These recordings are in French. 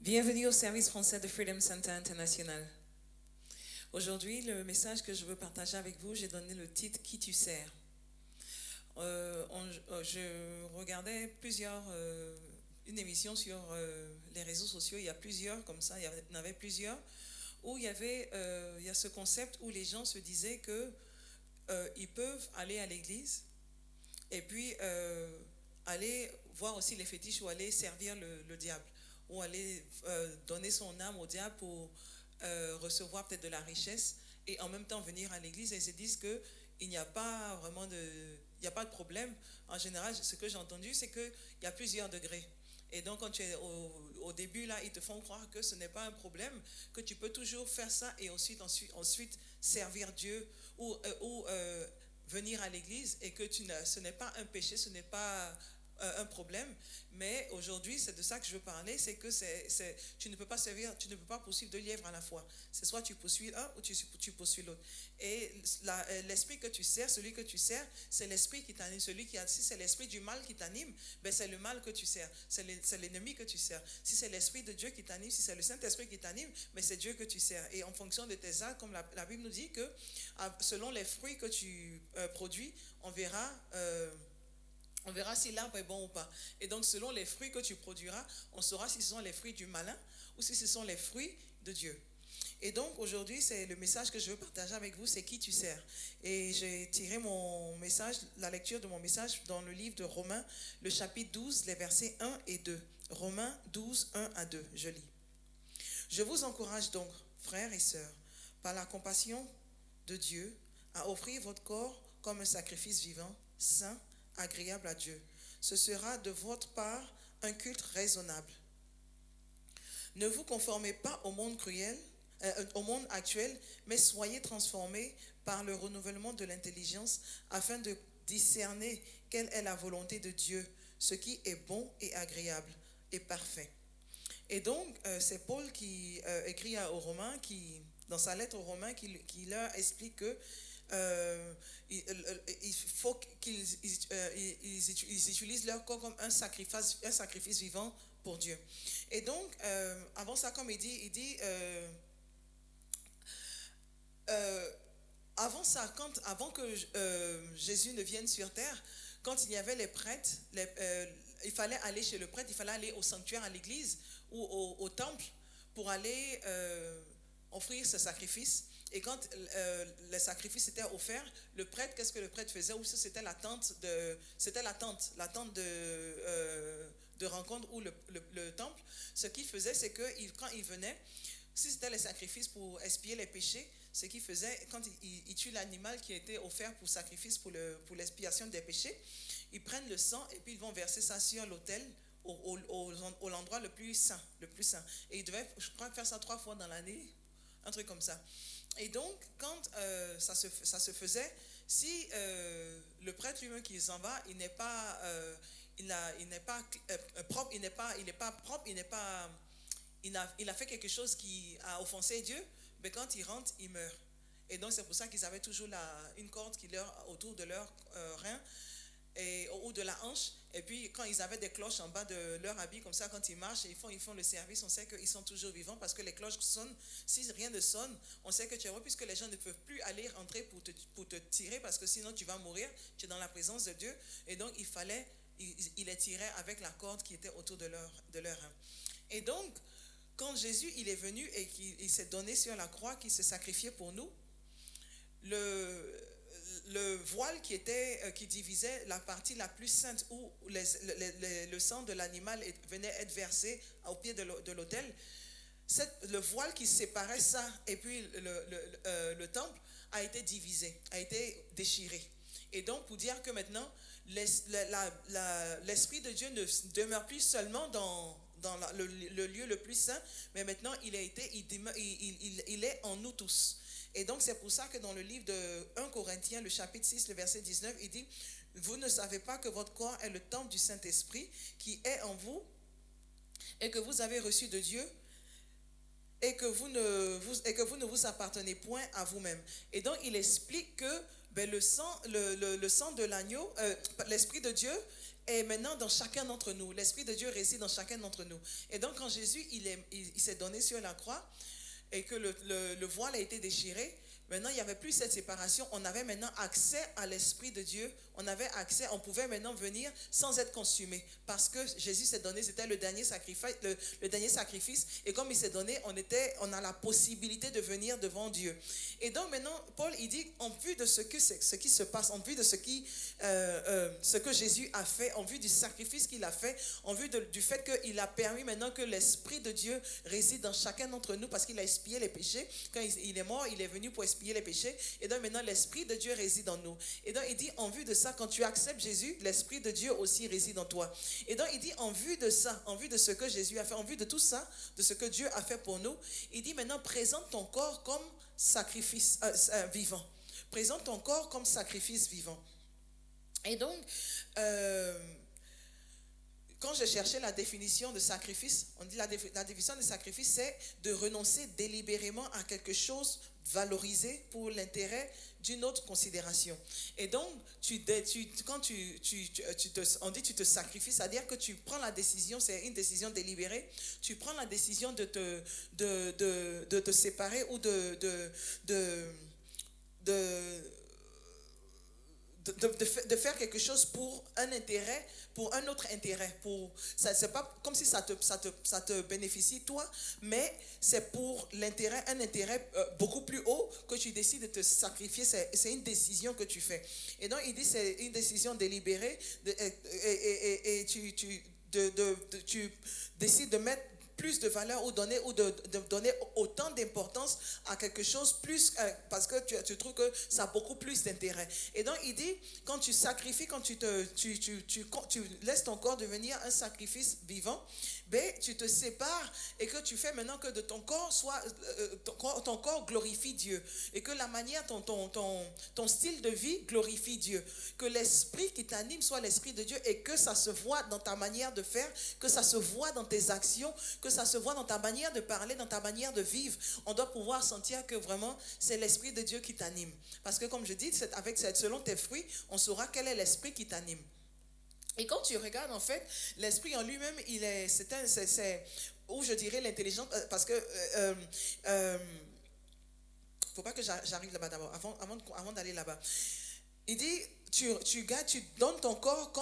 Bienvenue au service français de Freedom Center International. Aujourd'hui, le message que je veux partager avec vous, j'ai donné le titre « Qui tu sers ». Je regardais une émission sur les réseaux sociaux, il y a plusieurs comme ça, il y en avait plusieurs, où il y a ce concept où les gens se disaient que ils peuvent aller à l'église et puis aller voir aussi les fétiches ou aller servir le diable ou aller donner son âme au diable pour recevoir peut-être de la richesse et en même temps venir à l'église, et ils se disent que il n'y a pas vraiment il n'y a pas de problème. En général, ce que j'ai entendu, c'est qu'il y a plusieurs degrés. Et donc, quand tu es au début, là, ils te font croire que ce n'est pas un problème, que tu peux toujours faire ça et ensuite servir Dieu ou venir à l'église, et que ce n'est pas un péché, ce n'est pas un problème. Mais aujourd'hui, c'est de ça que je veux parler, c'est que tu ne peux pas poursuivre deux lièvres à la fois. C'est soit tu poursuis un ou tu poursuis l'autre. Et l'esprit que tu sers, celui que tu sers, c'est l'esprit qui t'anime. Si c'est l'esprit du mal qui t'anime, ben c'est le mal que tu sers. C'est l'ennemi que tu sers. Si c'est l'esprit de Dieu qui t'anime, si c'est le Saint-Esprit qui t'anime, ben c'est Dieu que tu sers. Et en fonction de tes actes, comme la Bible nous dit que selon les fruits que tu produis, on verra si l'arbre est bon ou pas. Et donc, selon les fruits que tu produiras, on saura si ce sont les fruits du malin ou si ce sont les fruits de Dieu. Et donc, aujourd'hui, c'est le message que je veux partager avec vous, c'est qui tu sers. Et j'ai tiré la lecture de mon message dans le livre de Romains, le chapitre 12, les versets 1 et 2. Romains 12, 1 à 2, je lis. Je vous encourage donc, frères et sœurs, par la compassion de Dieu, à offrir votre corps comme un sacrifice vivant, saint, agréable à Dieu. Ce sera de votre part un culte raisonnable. Ne vous conformez pas au monde actuel, mais soyez transformés par le renouvellement de l'intelligence afin de discerner quelle est la volonté de Dieu, ce qui est bon et agréable et parfait. Et donc, c'est Paul qui écrit aux Romains, dans sa lettre aux Romains, qui leur explique que il faut qu'ils utilisent leur corps comme un sacrifice vivant pour Dieu. Et donc, avant ça, comme il dit avant que Jésus ne vienne sur terre, quand il y avait les prêtres, il fallait aller chez le prêtre, il fallait aller au sanctuaire, à l'église ou au temple pour aller offrir ce sacrifice. Et quand le sacrifice était offert, le prêtre, qu'est-ce que le prêtre faisait? Ou c'était la tente de rencontre ou le temple. Ce qu'il faisait, c'est que quand il venait, si c'était les sacrifices pour expier les péchés, ce qu'il faisait, quand il tue l'animal qui était offert pour sacrifice pour l'expiation des péchés, ils prennent le sang et puis ils vont verser ça sur l'autel, au l'endroit le plus saint. Et ils devaient, je crois, faire ça 3 fois dans l'année, un truc comme ça. Et donc, quand ça se faisait, si le prêtre lui-même qui s'en va, il n'est pas propre, il a fait quelque chose qui a offensé Dieu, mais quand il rentre, il meurt. Et donc, c'est pour ça qu'ils avaient toujours une corde autour de leur rein ou de la hanche. Et puis, quand ils avaient des cloches en bas de leur habit, comme ça, quand ils marchent et ils font le service, on sait qu'ils sont toujours vivants parce que les cloches sonnent. Si rien ne sonne, on sait que tu es heureux, puisque les gens ne peuvent plus aller rentrer pour te tirer, parce que sinon tu vas mourir, tu es dans la présence de Dieu. Et donc, il les tirait avec la corde qui était autour de leur rein. Et donc, quand Jésus il est venu et qu'il s'est donné sur la croix, qu'il s'est sacrifié pour nous, le voile qui divisait la partie la plus sainte où le sang de l'animal venait être versé au pied de l'autel, le voile qui séparait ça et puis le temple a été divisé, a été déchiré. Et donc, pour dire que maintenant, l'Esprit de Dieu ne demeure plus seulement dans le lieu le plus saint, mais maintenant il est en nous tous. Et donc c'est pour ça que dans le livre de 1 Corinthiens, le chapitre 6, le verset 19, il dit: vous ne savez pas que votre corps est le temple du Saint-Esprit qui est en vous et que vous avez reçu de Dieu, et que vous ne vous appartenez point à vous-même. Et donc il explique que le sang de l'agneau, l'Esprit de Dieu est maintenant dans chacun d'entre nous. L'Esprit de Dieu réside dans chacun d'entre nous. Et donc quand Jésus il s'est donné sur la croix et que le voile a été déchiré, maintenant il n'y avait plus cette séparation. On avait maintenant accès à l'Esprit de Dieu. On avait accès, on pouvait maintenant venir sans être consumé. Parce que Jésus s'est donné, c'était le dernier sacrifice, le dernier sacrifice. Et comme il s'est donné, on a la possibilité de venir devant Dieu. Et donc maintenant, Paul, il dit, en vue de ce qui se passe, en vue de ce que Jésus a fait, en vue du sacrifice qu'il a fait, en vue du fait qu'il a permis maintenant que l'Esprit de Dieu réside dans chacun d'entre nous parce qu'il a expié les péchés. Quand il est mort, il est venu pour expier les péchés. Et donc maintenant, l'Esprit de Dieu réside en nous. Et donc il dit, en vue de ça, quand tu acceptes Jésus, l'Esprit de Dieu aussi réside en toi. Et donc il dit, en vue de ça, en vue de ce que Jésus a fait, en vue de tout ça, de ce que Dieu a fait pour nous, il dit maintenant, présente ton corps comme sacrifice vivant. Présente ton corps comme sacrifice vivant. Et donc, quand je cherchais la définition de sacrifice, on dit la définition de sacrifice, c'est de renoncer délibérément à quelque chose valorisé pour l'intérêt d'une autre considération. Et donc, quand on dit tu te sacrifies, c'est-à-dire que tu prends la décision, c'est une décision délibérée, tu prends la décision de te séparer ou de faire quelque chose pour un intérêt, pour un autre intérêt. C'est pas comme si ça te bénéficie toi, mais c'est pour l'intérêt, un intérêt beaucoup plus haut que tu décides de te sacrifier. C'est une décision que tu fais. Et donc il dit c'est une décision délibérée et tu décides de mettre plus de valeur ou de donner autant d'importance à quelque chose plus parce que tu trouves que ça a beaucoup plus d'intérêt. Et donc il dit quand tu sacrifies, quand tu laisses ton corps devenir un sacrifice vivant, ben, tu te sépares et que tu fais maintenant que de ton corps soit ton corps glorifie Dieu et que la manière ton style de vie glorifie Dieu, que l'esprit qui t'anime soit l'esprit de Dieu et que ça se voit dans ta manière de faire, que ça se voit dans tes actions, que ça se voit dans ta manière de parler, dans ta manière de vivre. On doit pouvoir sentir que vraiment c'est l'esprit de Dieu qui t'anime, parce que comme je dis, selon tes fruits on saura quel est l'esprit qui t'anime. Et quand tu regardes, en fait, l'esprit en lui-même, c'est où je dirais l'intelligence, parce que faut pas que j'arrive là-bas d'abord, avant d'aller là-bas. Il dit, tu donnes ton corps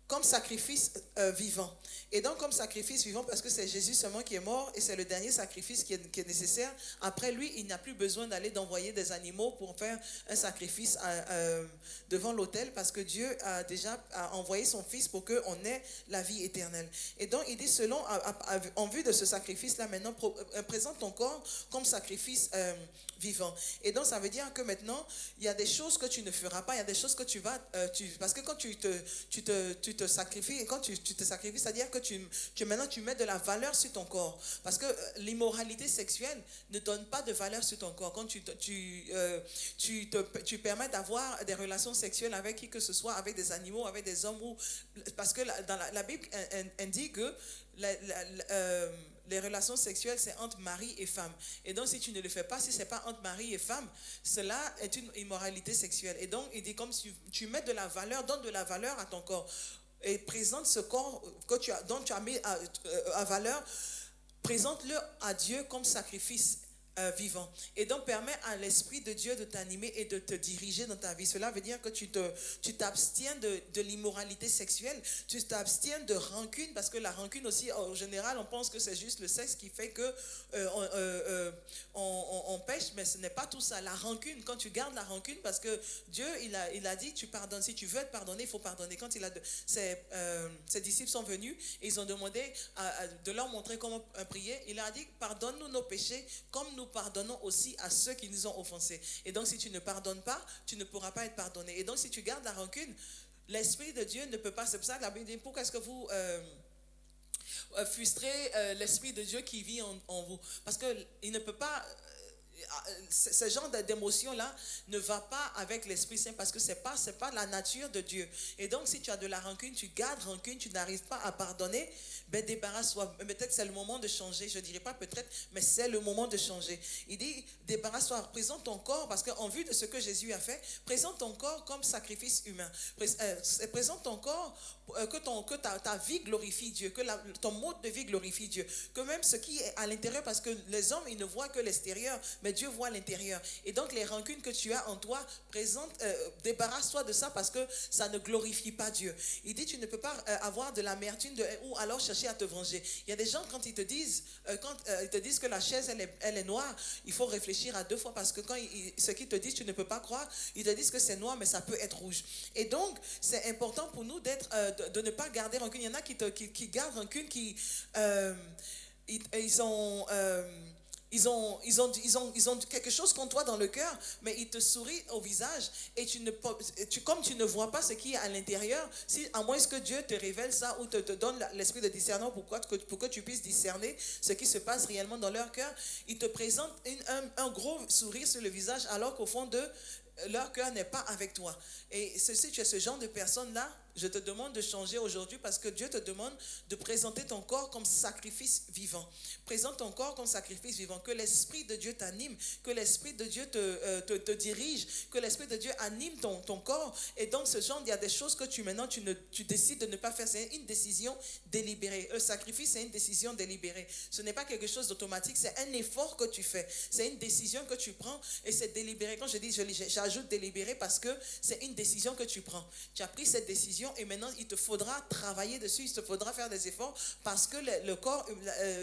comme sacrifice vivant. Et donc comme sacrifice vivant, parce que c'est Jésus seulement qui est mort et c'est le dernier sacrifice qui est nécessaire. Après lui, il n'a plus besoin d'envoyer des animaux pour faire un sacrifice devant l'autel, parce que Dieu a déjà envoyé son fils pour qu'on ait la vie éternelle. Et donc il dit en vue de ce sacrifice-là, maintenant présente ton corps comme sacrifice vivant. Et donc ça veut dire que maintenant il y a des choses que tu ne feras pas, il y a des choses que tu vas parce que quand tu te sacrifies, et quand tu te sacrifies, c'est-à-dire que maintenant tu mets de la valeur sur ton corps, parce que l'immoralité sexuelle ne donne pas de valeur sur ton corps. Quand tu permets d'avoir des relations sexuelles avec qui que ce soit, avec des animaux, avec des hommes, parce que dans la Bible indique que les relations sexuelles c'est entre mari et femme, et donc si tu ne le fais pas, si c'est pas entre mari et femme, cela est une immoralité sexuelle. Et donc il dit, comme si tu mets de la valeur, donne de la valeur à ton corps et présente ce corps dont tu as mis à valeur, présente-le à Dieu comme sacrifice vivant. Et donc permet à l'esprit de Dieu de t'animer et de te diriger dans ta vie. Cela veut dire que tu t'abstiens de l'immoralité sexuelle, tu t'abstiens de rancune, parce que la rancune aussi, en général, on pense que c'est juste le sexe qui fait que on pêche, mais ce n'est pas tout ça. La rancune, quand tu gardes la rancune, parce que Dieu il a dit tu pardonnes, si tu veux être pardonné, il faut pardonner. Quand ses disciples sont venus et ils ont demandé de leur montrer comment prier, il a dit pardonne-nous nos péchés comme nous pardonnons aussi à ceux qui nous ont offensés. Et donc si tu ne pardonnes pas, tu ne pourras pas être pardonné. Et donc si tu gardes la rancune, l'esprit de Dieu ne peut pas. C'est pour ça que la Bible dit, pourquoi est-ce que vous frustrez l'esprit de Dieu qui vit en vous? Parce qu'il ne peut pas ce genre d'émotion-là ne va pas avec l'Esprit Saint parce que c'est pas la nature de Dieu. Et donc, si tu as de la rancune, tu gardes rancune, tu n'arrives pas à pardonner, ben débarrasse-toi. Peut-être c'est le moment de changer. Je ne dirais pas peut-être, mais c'est le moment de changer. Il dit, débarrasse-toi, présente ton corps, parce qu'en vue de ce que Jésus a fait, présente ton corps comme sacrifice humain. Présente ton corps, que ta vie glorifie Dieu, que ton mode de vie glorifie Dieu, que même ce qui est à l'intérieur, parce que les hommes, ils ne voient que l'extérieur, mais Dieu voit l'intérieur. Et donc, les rancunes que tu as en toi, débarrasse-toi de ça parce que ça ne glorifie pas Dieu. Il dit, tu ne peux pas avoir de l'amertume ou alors chercher à te venger. Il y a des gens, quand ils te disent, que la chaise, elle est noire, il faut réfléchir à deux fois parce que ce qu'ils te disent, tu ne peux pas croire, ils te disent que c'est noir, mais ça peut être rouge. Et donc, c'est important pour nous de ne pas garder rancune. Il y en a qui gardent rancune, ils ont quelque chose contre toi dans le cœur, mais ils te sourient au visage et comme tu ne vois pas ce qui est à l'intérieur, à moins que Dieu te révèle ça ou te donne l'esprit de discernement pour que tu puisses discerner ce qui se passe réellement dans leur cœur, ils te présentent un gros sourire sur le visage alors qu'au fond de leur cœur n'est pas avec toi. Et si tu es ce genre de personne-là, je te demande de changer aujourd'hui parce que Dieu te demande de présenter ton corps comme sacrifice vivant. Présente ton corps comme sacrifice vivant. Que l'Esprit de Dieu t'anime, que l'Esprit de Dieu te dirige, que l'Esprit de Dieu anime ton corps. Et donc, ce genre, il y a des choses que tu décides de ne pas faire. C'est une décision délibérée. Le sacrifice, c'est une décision délibérée. Ce n'est pas quelque chose d'automatique, c'est un effort que tu fais. C'est une décision que tu prends et c'est délibéré. Quand je dis, j'ajoute délibéré parce que c'est une décision que tu prends. Tu as pris cette décision et maintenant il te faudra travailler dessus, il te faudra faire des efforts parce que le corps,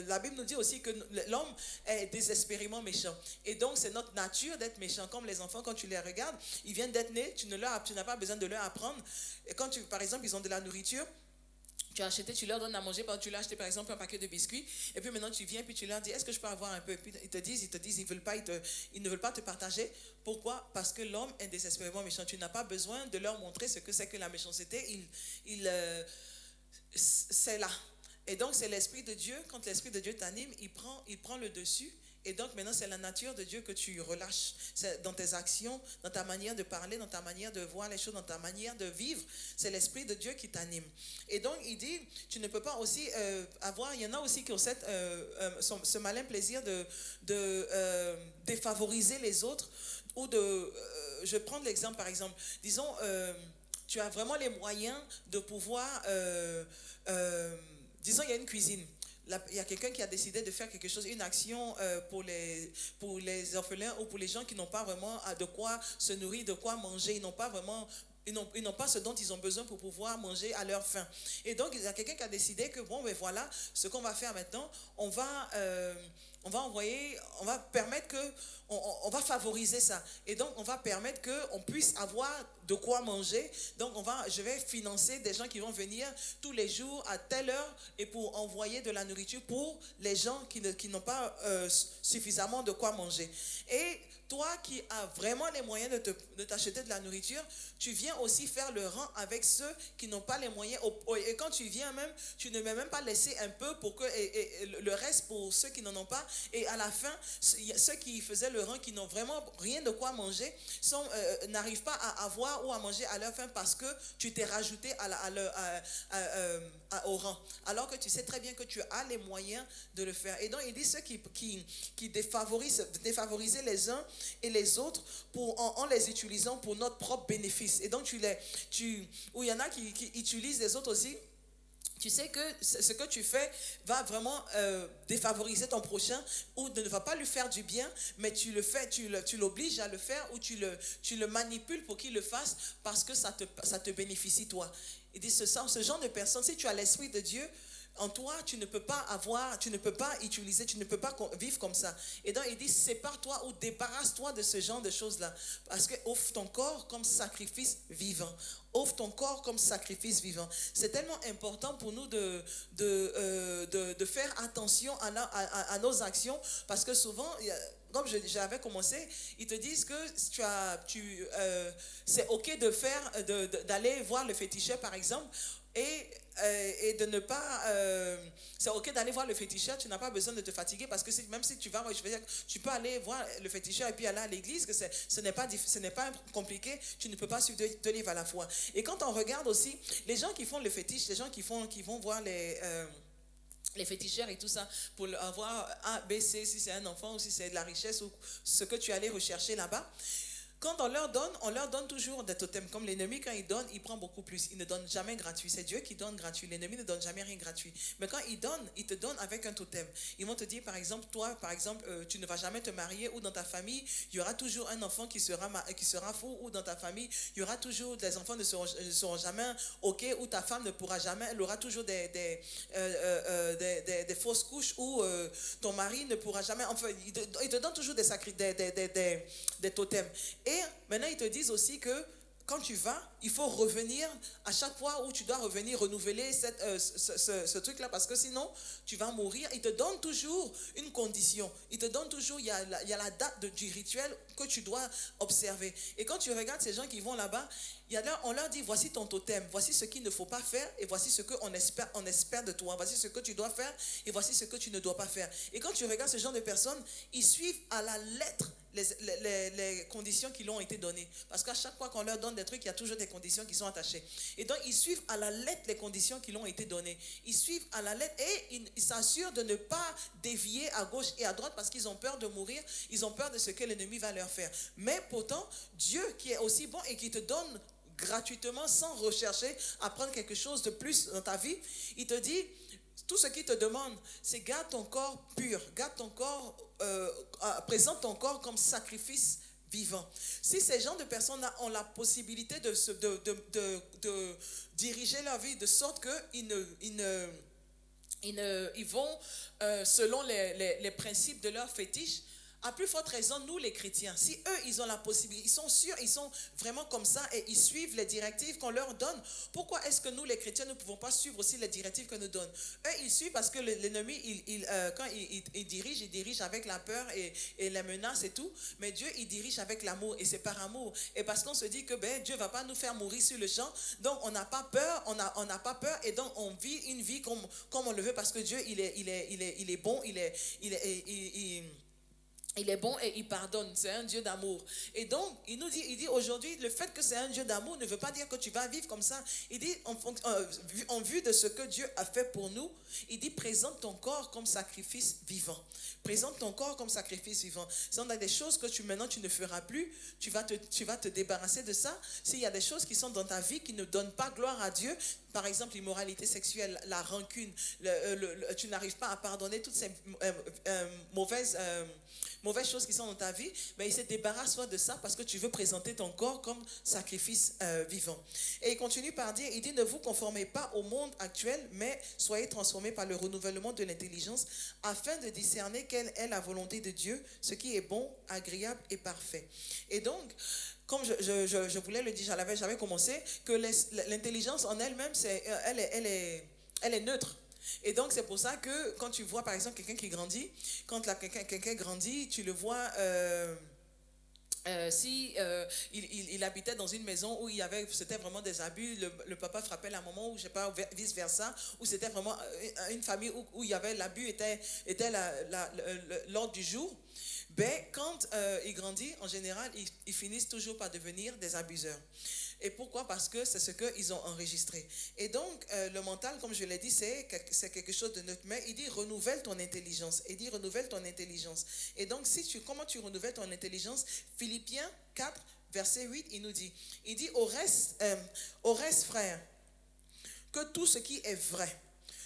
la Bible nous dit aussi que l'homme est désespérément méchant et donc c'est notre nature d'être méchant. Comme les enfants, quand tu les regardes, ils viennent d'être nés, tu n'as pas besoin de leur apprendre. Et quand par exemple ils ont de la nourriture, tu as acheté, tu leur donnes à manger, tu l'as acheté par exemple un paquet de biscuits, et puis maintenant tu viens, puis tu leur dis, est-ce que je peux avoir un peu? Et puis ils te disent, ils ne veulent pas te partager. Pourquoi? Parce que l'homme est désespérément méchant. Tu n'as pas besoin de leur montrer ce que c'est que la méchanceté. C'est là. Et donc c'est l'Esprit de Dieu. Quand l'Esprit de Dieu t'anime, il prend le dessus. Et donc maintenant c'est la nature de Dieu que tu relâches. C'est dans tes actions, dans ta manière de parler, dans ta manière de voir les choses, dans ta manière de vivre. C'est l'Esprit de Dieu qui t'anime. Et donc il dit, tu ne peux pas aussi il y en a aussi qui ont ce malin plaisir de défavoriser les autres ou je vais prendre l'exemple par exemple. Disons, tu as vraiment les moyens de pouvoir, disons il y a une cuisine. Il y a quelqu'un qui a décidé de faire quelque chose, une action pour les orphelins ou pour les gens qui n'ont pas vraiment de quoi se nourrir, de quoi manger. Ils n'ont pas ce dont ils ont besoin pour pouvoir manger à leur faim. Et donc, il y a quelqu'un qui a décidé que, bon, ben voilà, ce qu'on va faire maintenant, on va permettre on va favoriser ça. Et donc, on va permettre qu'on puisse avoir de quoi manger. Donc, je vais financer des gens qui vont venir tous les jours à telle heure et pour envoyer de la nourriture pour les gens qui n'ont pas suffisamment de quoi manger. Et toi qui as vraiment les moyens de t'acheter de la nourriture, tu viens aussi faire le rang avec ceux qui n'ont pas les moyens. Et quand tu viens même, tu ne mets même pas laisser un peu et le reste pour ceux qui n'en ont pas. Et à la fin, ceux qui faisaient le rang, qui n'ont vraiment rien de quoi manger, n'arrivent pas à avoir ou à manger à leur faim parce que tu t'es rajouté au rang. Alors que tu sais très bien que tu as les moyens de le faire. Et donc, il dit ceux qui défavorisaient les uns et les autres en les utilisant pour notre propre bénéfice. Et donc ou il y en a qui utilisent les autres aussi. Tu sais que ce que tu fais va vraiment défavoriser ton prochain ou ne va pas lui faire du bien, mais tu l'obliges à le faire ou tu le manipules pour qu'il le fasse parce que ça te bénéficie toi. Il dit ce genre de personne, si tu as l'Esprit de Dieu en toi, tu ne peux pas utiliser, tu ne peux pas vivre comme ça. Et donc il dit sépare-toi ou débarrasse-toi de ce genre de choses-là. Parce que offre ton corps comme sacrifice vivant. Offre ton corps comme sacrifice vivant. C'est tellement important pour nous de faire attention à nos actions parce que souvent, comme j'avais commencé, ils te disent que c'est ok d'aller voir le féticheur par exemple et de ne pas... c'est ok d'aller voir le féticheur, tu n'as pas besoin de te fatiguer parce que même si tu vas, je veux dire, tu peux aller voir le féticheur et puis aller à l'église, que ce n'est pas compliqué, tu ne peux pas suivre deux livres à la fois. Et quand on regarde aussi, les gens qui font le fétiche, les gens qui vont voir les féticheurs et tout ça, pour avoir A, B, C, si c'est un enfant ou si c'est de la richesse ou ce que tu allais rechercher là-bas. Quand on leur donne toujours des totems. Comme l'ennemi, quand il donne, il prend beaucoup plus. Il ne donne jamais gratuit. C'est Dieu qui donne gratuit. L'ennemi ne donne jamais rien gratuit. Mais quand il te donne avec un totem. Ils vont te dire, par exemple, toi, tu ne vas jamais te marier, ou dans ta famille, il y aura toujours un enfant qui sera fou, ou dans ta famille, il y aura toujours des enfants ne seront jamais OK, ou ta femme ne pourra jamais, elle aura toujours des fausses couches, ou ton mari ne pourra jamais, enfin, il te donne toujours des totems. Et maintenant, ils te disent aussi que quand tu vas, il faut revenir à chaque fois où tu dois revenir renouveler ce truc-là, parce que sinon, tu vas mourir. Ils te donnent toujours une condition. Ils te donnent toujours, il y a la date du rituel que tu dois observer. Et quand tu regardes ces gens qui vont là-bas, on leur dit, voici ton totem, voici ce qu'il ne faut pas faire, et voici ce qu'on espère de toi. Voici ce que tu dois faire, et voici ce que tu ne dois pas faire. Et quand tu regardes ce genre de personnes, ils suivent à la lettre les conditions qui leur ont été données. Parce qu'à chaque fois qu'on leur donne des trucs, il y a toujours des conditions qui sont attachées. Et donc, ils suivent à la lettre les conditions qui leur ont été données. Ils suivent à la lettre et ils s'assurent de ne pas dévier à gauche et à droite parce qu'ils ont peur de mourir. Ils ont peur de ce que l'ennemi va leur faire. Mais pourtant, Dieu qui est aussi bon et qui te donne gratuitement, sans rechercher à prendre quelque chose de plus dans ta vie, il te dit... Tout ce qu'il te demande, c'est garde ton corps pur, garde ton corps, présente ton corps comme sacrifice vivant. Si ces gens de personnes-là ont la possibilité de diriger leur vie de sorte qu'ils ils vont selon les principes de leur fétiche, à plus forte raison, nous les chrétiens, si eux, ils ont la possibilité, ils sont sûrs, ils sont vraiment comme ça et ils suivent les directives qu'on leur donne, pourquoi est-ce que nous les chrétiens ne pouvons pas suivre aussi les directives que nous donnent? Eux, ils suivent parce que l'ennemi, quand il dirige avec la peur et les menaces et tout, mais Dieu, il dirige avec l'amour et c'est par amour. Et parce qu'on se dit que Dieu ne va pas nous faire mourir sur le champ, donc on n'a pas peur, on n'a pas peur et donc on vit une vie comme on le veut parce que Dieu, il est bon, il est bon et il pardonne, c'est un Dieu d'amour. Et donc, il dit aujourd'hui, le fait que c'est un Dieu d'amour ne veut pas dire que tu vas vivre comme ça. Il dit, en vue de ce que Dieu a fait pour nous, il dit, présente ton corps comme sacrifice vivant. Présente ton corps comme sacrifice vivant. Si on a des choses que maintenant tu ne feras plus, tu vas te débarrasser de ça. S'il y a des choses qui sont dans ta vie qui ne donnent pas gloire à Dieu, par exemple l'immoralité sexuelle, la rancune, tu n'arrives pas à pardonner toutes ces mauvaises choses qui sont dans ta vie, mais il se débarrasse soit de ça parce que tu veux présenter ton corps comme sacrifice vivant. Et il continue par dire, il dit, ne vous conformez pas au monde actuel, mais soyez transformés par le renouvellement de l'intelligence afin de discerner quelle est la volonté de Dieu, ce qui est bon, agréable et parfait. Et donc, comme je voulais le dire, j'avais commencé, que l'intelligence en elle-même, elle est neutre. Et donc, c'est pour ça que quand tu vois, par exemple, quelqu'un qui grandit, quand quelqu'un grandit, tu le vois... il habitait dans une maison où c'était vraiment des abus, le papa frappait la maman, ou je sais pas, vice versa, où c'était vraiment une famille où il y avait l'abus était l'ordre du jour. Quand ils grandissent, en général, ils finissent toujours par devenir des abuseurs. Et pourquoi? Parce que c'est ce qu'ils ont enregistré. Et donc, le mental, comme je l'ai dit, c'est quelque chose de neutre. Mais il dit, renouvelle ton intelligence. Il dit, renouvelle ton intelligence. Et donc, comment tu renouvelles ton intelligence? Philippiens 4, verset 8, il nous dit, au reste, frère, que tout ce qui est vrai,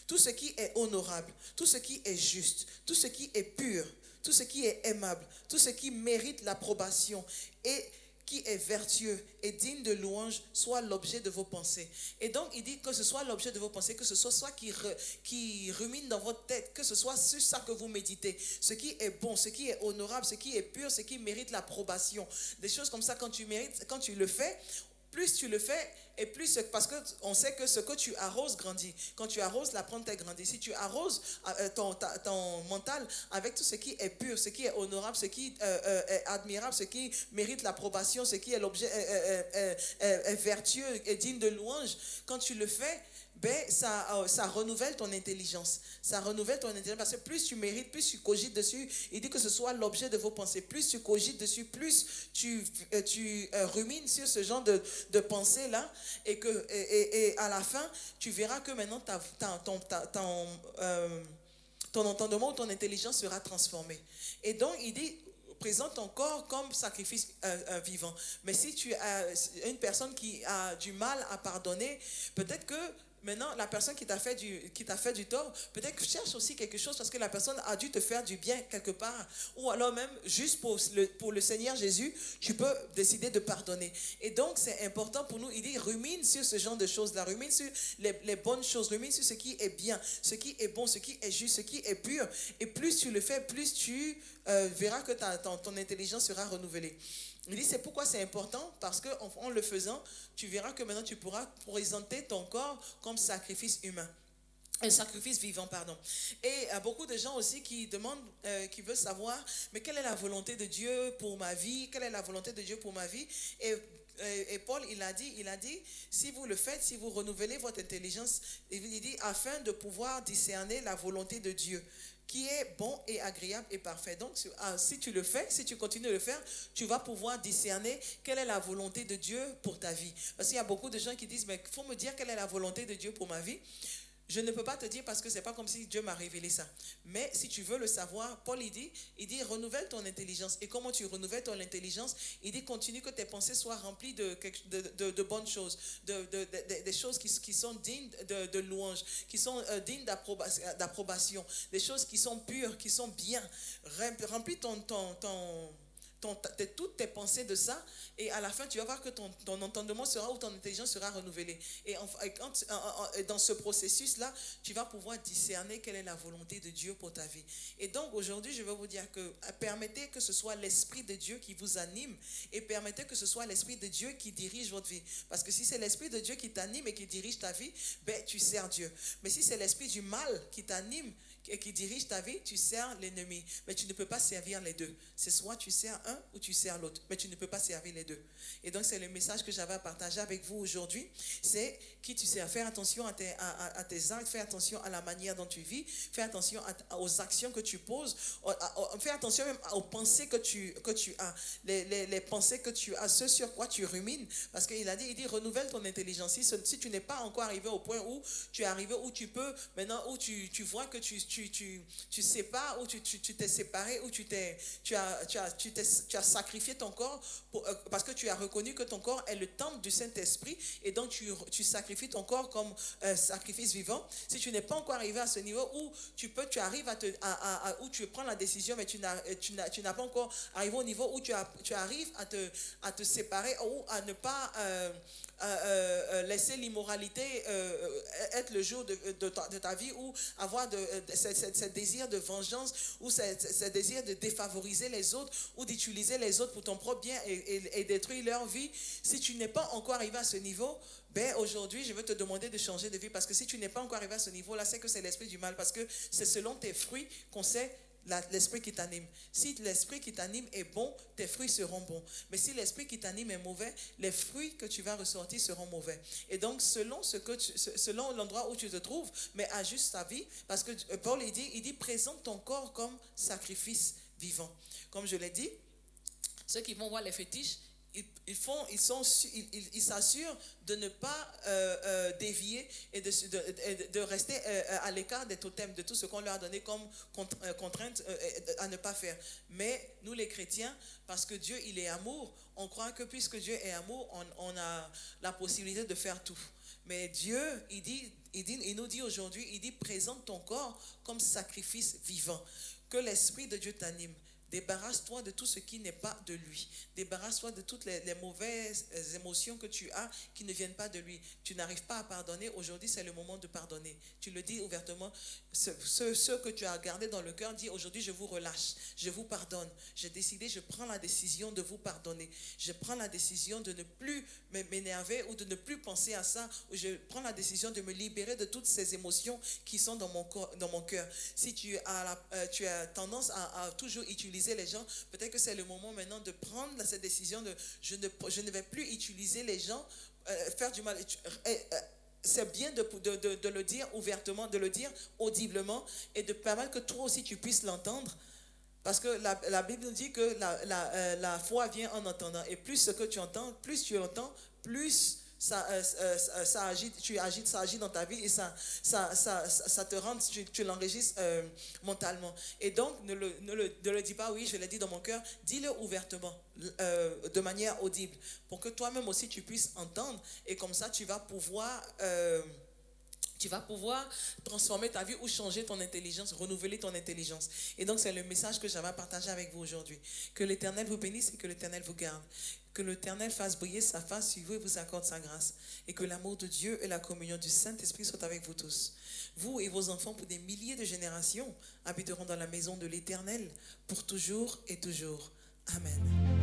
tout ce qui est honorable, tout ce qui est juste, tout ce qui est pur, tout ce qui est aimable, tout ce qui mérite l'approbation et qui est vertueux et digne de louange soit l'objet de vos pensées. Et donc il dit que ce soit l'objet de vos pensées, que ce soit qui rumine dans votre tête, que ce soit sur ça que vous méditez, ce qui est bon, ce qui est honorable, ce qui est pur, ce qui mérite l'approbation. Des choses comme ça, quand tu le fais, plus tu le fais, et plus, parce qu'on sait que ce que tu arroses grandit. Quand tu arroses, la plante grandit. Si tu arroses ton mental avec tout ce qui est pur, ce qui est honorable, ce qui est admirable, ce qui mérite l'approbation, ce qui est l'objet est vertueux et digne de louange, quand tu le fais, ben, ça renouvelle ton intelligence. Ça renouvelle ton intelligence parce que plus tu mérites, plus tu cogites dessus. Il dit que ce soit l'objet de vos pensées. Plus tu cogites dessus, plus tu rumines sur ce genre de pensées-là. Et à la fin, tu verras que maintenant, ton entendement ou ton intelligence sera transformée. Et donc, il dit, présente ton corps comme sacrifice vivant. Mais si tu as une personne qui a du mal à pardonner, peut-être que maintenant, la personne qui t'a fait du tort, peut-être que cherche aussi quelque chose parce que la personne a dû te faire du bien quelque part. Ou alors même, juste pour le Seigneur Jésus, tu peux décider de pardonner. Et donc, c'est important pour nous. Il dit, rumine sur ce genre de choses-là. Rumine sur les bonnes choses. Rumine sur ce qui est bien, ce qui est bon, ce qui est juste, ce qui est pur. Et plus tu le fais, plus tu verras que ton intelligence sera renouvelée. Il dit, c'est pourquoi c'est important, parce qu'en le faisant, tu verras que maintenant tu pourras présenter ton corps comme sacrifice humain. Un sacrifice vivant, pardon. Et beaucoup de gens aussi qui demandent, qui veulent savoir, mais quelle est la volonté de Dieu pour ma vie? Quelle est la volonté de Dieu pour ma vie? Et Paul, il a dit, si vous le faites, si vous renouvelez votre intelligence, il dit, afin de pouvoir discerner la volonté de Dieu, qui est bon et agréable et parfait. Donc, si tu le fais, si tu continues de le faire, tu vas pouvoir discerner quelle est la volonté de Dieu pour ta vie. Parce qu'il y a beaucoup de gens qui disent, mais il faut me dire quelle est la volonté de Dieu pour ma vie. Je ne peux pas te dire parce que ce n'est pas comme si Dieu m'a révélé ça. Mais si tu veux le savoir, Paul, il dit, renouvelle ton intelligence. Et comment tu renouvelles ton intelligence? Il dit, continue que tes pensées soient remplies de bonnes choses, des choses qui sont dignes de louange, qui sont dignes d'approbation, des choses qui sont pures, qui sont bien. Remplis toutes tes pensées de ça, et à la fin tu vas voir que ton entendement sera, ou ton intelligence sera renouvelée, et dans ce processus là tu vas pouvoir discerner quelle est la volonté de Dieu pour ta vie. Et donc aujourd'hui je vais vous dire que permettez que ce soit l'Esprit de Dieu qui vous anime, et permettez que ce soit l'Esprit de Dieu qui dirige votre vie, parce que si c'est l'Esprit de Dieu qui t'anime et qui dirige ta vie, ben tu sers Dieu. Mais si c'est l'esprit du mal qui t'anime et qui dirige ta vie, tu sers l'ennemi. Mais tu ne peux pas servir les deux. C'est soit tu sers un ou tu sers l'autre. Mais tu ne peux pas servir les deux. Et donc c'est le message que j'avais à partager avec vous aujourd'hui. C'est qui tu sers. Faire attention à tes actes. Fais attention à la manière dont tu vis. Fais attention aux actions que tu poses. Fais attention même aux pensées que tu as. Les pensées que tu as. Ce sur quoi tu rumines. Parce qu'il dit renouvelle ton intelligence. Si tu n'es pas encore arrivé au point où tu es arrivé, où tu peux, maintenant où tu vois que tu sépares, ou tu t'es séparé, ou tu as sacrifié ton corps parce que tu as reconnu que ton corps est le temple du Saint-Esprit, et donc tu sacrifies ton corps comme sacrifice vivant. Si tu n'es pas encore arrivé à ce niveau où tu arrives où tu prends la décision, mais tu n'as pas encore arrivé au niveau où tu arrives à te séparer, ou à ne pas laisser l'immoralité être le jour de ta vie, ou avoir ce désir de vengeance, ou ce désir de défavoriser les autres, ou d'utiliser les autres pour ton propre bien et détruire leur vie. Si tu n'es pas encore arrivé à ce niveau, ben aujourd'hui je veux te demander de changer de vie, parce que si tu n'es pas encore arrivé à ce niveau là, c'est que c'est l'esprit du mal, parce que c'est selon tes fruits qu'on sait l'esprit qui t'anime. Si l'esprit qui t'anime est bon, tes fruits seront bons. Mais si l'esprit qui t'anime est mauvais, les fruits que tu vas ressortir seront mauvais. Et donc, selon l'endroit où tu te trouves, mais ajuste ta vie, parce que Paul, il dit, présente ton corps comme sacrifice vivant. Comme je l'ai dit, ceux qui vont voir les fétiches, ils s'assurent de ne pas dévier et de rester à l'écart des totems, de tout ce qu'on leur a donné comme contrainte à ne pas faire. Mais nous les chrétiens, parce que Dieu il est amour, on croit que puisque Dieu est amour, on a la possibilité de faire tout. Mais Dieu, il nous dit aujourd'hui, il dit présente ton corps comme sacrifice vivant, que l'Esprit de Dieu t'anime. Débarrasse-toi de tout ce qui n'est pas de lui. Débarrasse-toi de toutes les mauvaises émotions que tu as qui ne viennent pas de lui. Tu n'arrives pas à pardonner. Aujourd'hui, c'est le moment de pardonner. Tu le dis ouvertement. Ce que tu as gardé dans le cœur, dis aujourd'hui, je vous relâche. Je vous pardonne. J'ai décidé, je prends la décision de vous pardonner. Je prends la décision de ne plus m'énerver ou de ne plus penser à ça. Ou je prends la décision de me libérer de toutes ces émotions qui sont dans mon cœur. Si tu as tendance à toujours utiliser les gens, peut-être que c'est le moment maintenant de prendre cette décision de je ne vais plus utiliser les gens, faire du mal. c'est bien de le dire ouvertement, de le dire audiblement et de permettre que toi aussi tu puisses l'entendre. Parce que la Bible nous dit que la foi vient en entendant. Et plus ce que tu entends, plus ça agit, ça agit dans ta vie et ça te rend, tu l'enregistres mentalement. Et donc, ne le dis pas, oui, je l'ai dit dans mon cœur, dis-le ouvertement, de manière audible, pour que toi-même aussi tu puisses entendre et comme ça tu vas pouvoir transformer ta vie ou changer ton intelligence, renouveler ton intelligence. Et donc, c'est le message que j'avais à partager avec vous aujourd'hui. Que l'Éternel vous bénisse et que l'Éternel vous garde. Que l'Éternel fasse briller sa face sur vous et vous accorde sa grâce. Et que l'amour de Dieu et la communion du Saint-Esprit soient avec vous tous. Vous et vos enfants pour des milliers de générations habiteront dans la maison de l'Éternel pour toujours et toujours. Amen.